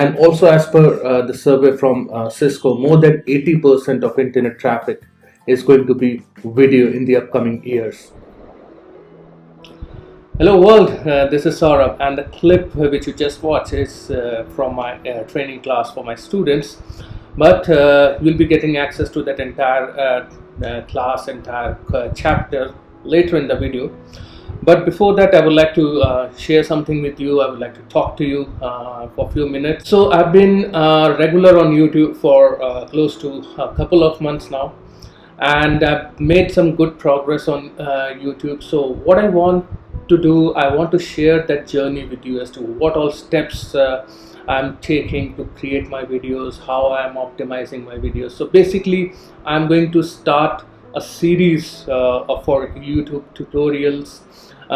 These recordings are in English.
And also, as per the survey from Cisco, more than 80% of internet traffic is going to be video in the upcoming years. Hello world, this is Saurabh, and the clip which you just watched is from my training class for my students. But you'll be getting access to that entire class, entire chapter later in the video. But before that, I would like to share something with you. I would like to talk to you for a few minutes. So I've been regular on YouTube for close to a couple of months now, and I've made some good progress on YouTube. So what I want to do, I want to share that journey with you as to what all steps I'm taking to create my videos, how I'm optimizing my videos. So basically, I'm going to start a series for YouTube tutorials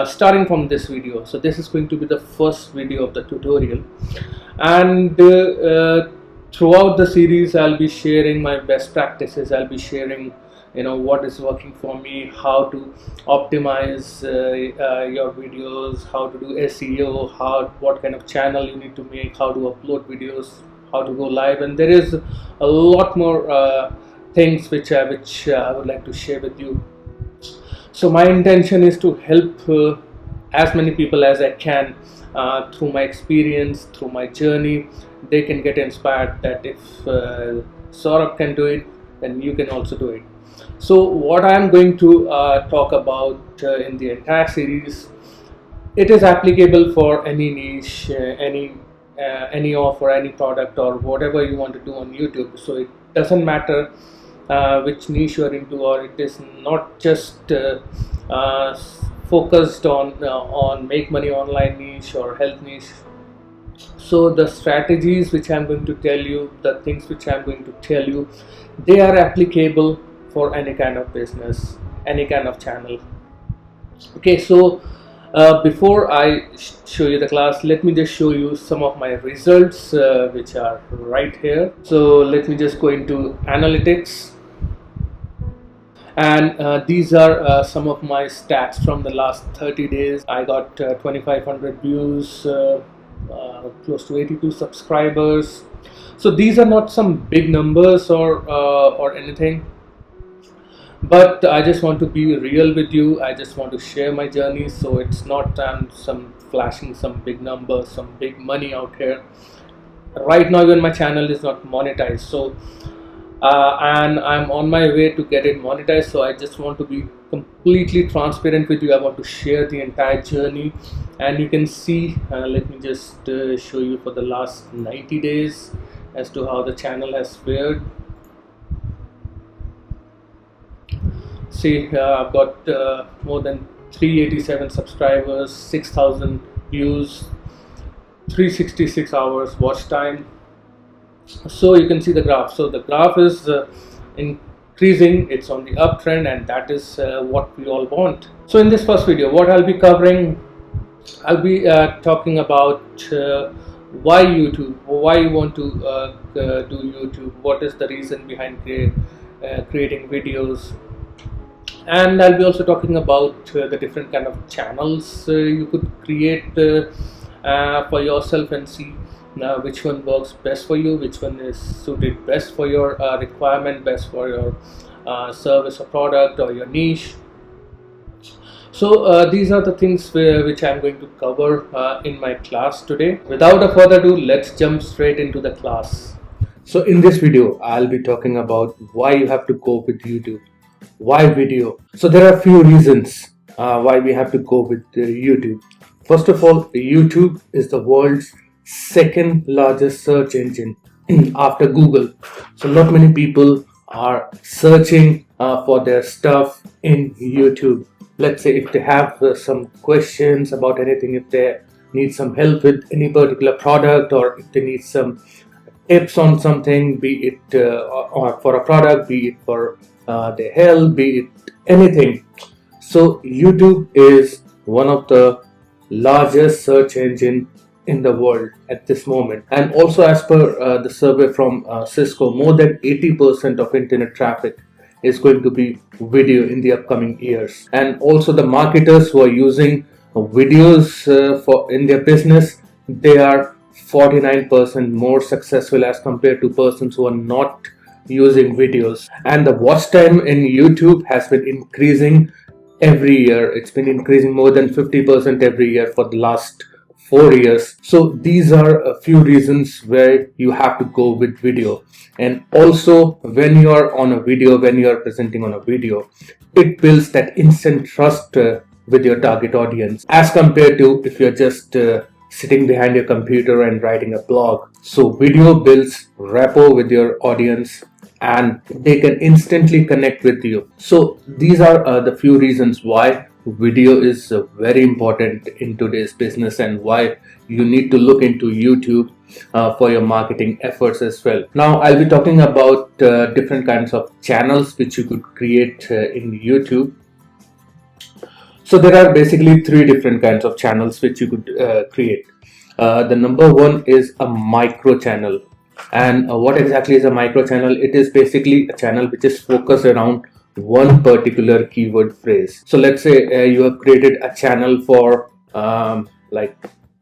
starting from this video. So this is going to be the first video of the tutorial, and throughout the series I'll be sharing my best practices. I'll be sharing what is working for me, how to optimize your videos, how to do SEO, what kind of channel you need to make, how to upload videos, how to go live, and there is a lot more things which I would like to share with you. So my intention is to help as many people as I can through my experience, through my journey. They can get inspired that if Saurabh can do it, then you can also do it. So what I am going to talk about in the entire series, it is applicable for any niche, any offer, any product, or whatever you want to do on YouTube. So it doesn't matter which niche you are into, or it is not just focused on make money online niche or health niche. So the strategies which I'm going to tell you, the things which I'm going to tell you, they are applicable for any kind of business, any kind of channel. Okay, so before I show you the class, let me just show you some of my results which are right here. So let me just go into analytics, and these are some of my stats from the last 30 days. I got 2500 views, close to 82 subscribers. So these are not some big numbers or anything, but I just want to be real with you. I just want to share my journey. So it's not some flashing some big numbers, some big money out here. Right now even my channel is not monetized, so and I'm on my way to get it monetized. So I just want to be completely transparent with you. I want to share the entire journey, and you can see, let me just show you for the last 90 days as to how the channel has fared. See, I've got more than 387 subscribers, 6,000 views, 366 hours watch time. So you can see the graph. So the graph is increasing, it's on the uptrend, and that is what we all want. So in this first video, what I'll be covering, I'll be talking about why YouTube, why you want to do YouTube, what is the reason behind creating videos. And I'll be also talking about the different kind of channels you could create for yourself, and see which one works best for you, which one is suited best for your requirement, best for your service or product or your niche. So these are the things which I'm going to cover in my class today. Without a further ado, let's jump straight into the class. So in this video, I'll be talking about why you have to go with YouTube. Why video? So there are a few reasons why we have to go with YouTube. First of all, YouTube is the world's second largest search engine after Google. So not many people are searching for their stuff in YouTube. Let's say if they have some questions about anything, if they need some help with any particular product, or if they need some tips on something, be it or for a product, be it for their health, be it anything. So YouTube is one of the largest search engine in the world at this moment. And also, as per the survey from Cisco, more than 80% of internet traffic is going to be video in the upcoming years. And also the marketers who are using videos for in their business, they are 49% more successful as compared to persons who are not using videos. And the watch time in YouTube has been increasing every year. It's been increasing more than 50% every year for the last 4 years. So these are a few reasons where you have to go with video. And also, when you are on a video, when you are presenting on a video, it builds that instant trust with your target audience as compared to if you're just sitting behind your computer and writing a blog. So video builds rapport with your audience and they can instantly connect with you. So these are the few reasons why video is very important in today's business and why you need to look into YouTube for your marketing efforts as well. Now I'll be talking about different kinds of channels which you could create in YouTube. So there are basically three different kinds of channels which you could create. The number one is a micro channel. And what exactly is a micro channel? It is basically a channel which is focused around one particular keyword phrase. So let's say you have created a channel for like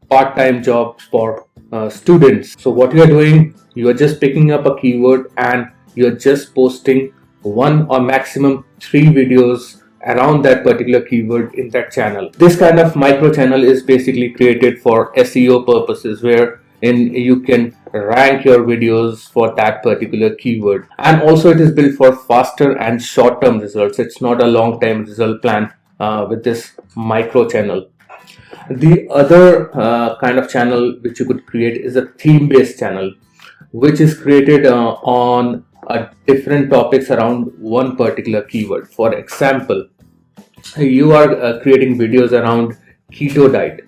part-time jobs for students. So what you are doing, you are just picking up a keyword and you're just posting one or maximum 3 videos around that particular keyword in that channel. This kind of micro channel is basically created for SEO purposes, where you can rank your videos for that particular keyword. And also it is built for faster and short-term results. It's not a long-term result plan with this micro channel. The other kind of channel which you could create is a theme-based channel, which is created on different topics around one particular keyword. For example, you are creating videos around keto diet.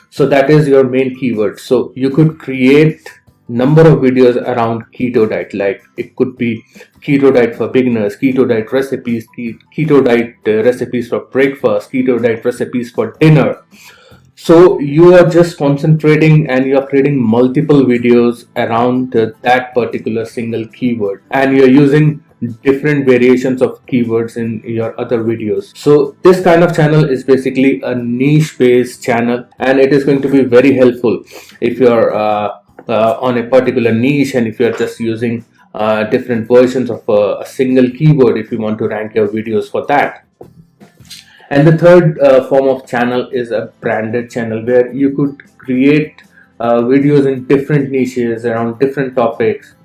So that is your main keyword. So you could create number of videos around keto diet, like it could be keto diet for beginners, keto diet recipes, keto diet recipes for breakfast, keto diet recipes for dinner. So you are just concentrating and you are creating multiple videos around that particular single keyword, and you're using different variations of keywords in your other videos. So this kind of channel is basically a niche based channel, and it is going to be very helpful if you're on a particular niche and if you're just using different versions of a single keyword if you want to rank your videos for that. And the third form of channel is a branded channel, where you could create videos in different niches around different topics.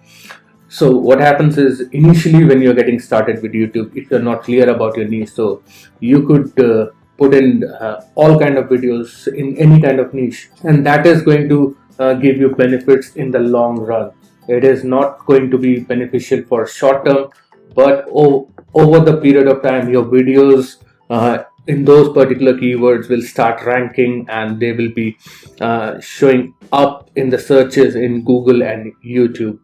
So what happens is, initially when you're getting started with YouTube, if you're not clear about your niche, so you could put in all kind of videos in any kind of niche, and that is going to give you benefits in the long run. It is not going to be beneficial for short term, but over the period of time, your videos in those particular keywords will start ranking and they will be showing up in the searches in Google and YouTube.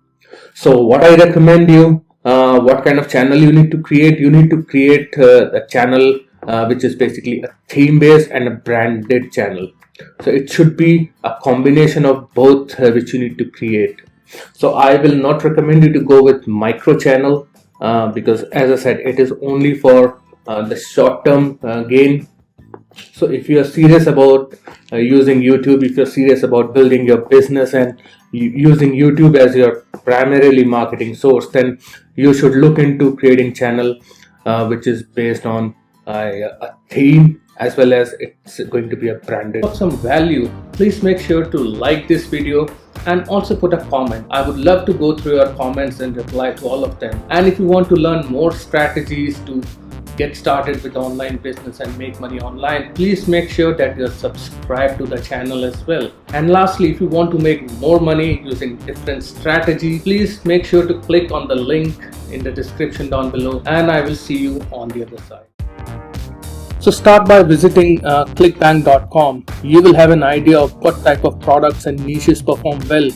So what I recommend you, what kind of channel you need to create? You need to create a channel which is basically a theme based and a branded channel. So it should be a combination of both which you need to create. So I will not recommend you to go with micro channel because, as I said, it is only for the short-term gain. So if you are serious about using YouTube, if you're serious about building your business and using YouTube as your primarily marketing source, then you should look into creating channel which is based on a theme, as well as it's going to be a branded. For some value, please make sure to like this video and also put a comment. I would love to go through your comments and reply to all of them. And if you want to learn more strategies to get started with online business and make money online, please make sure that you're subscribed to the channel as well. And lastly, if you want to make more money using different strategies, please make sure to click on the link in the description down below, and I will see you on the other side. So start by visiting clickbank.com. You will have an idea of what type of products and niches perform well.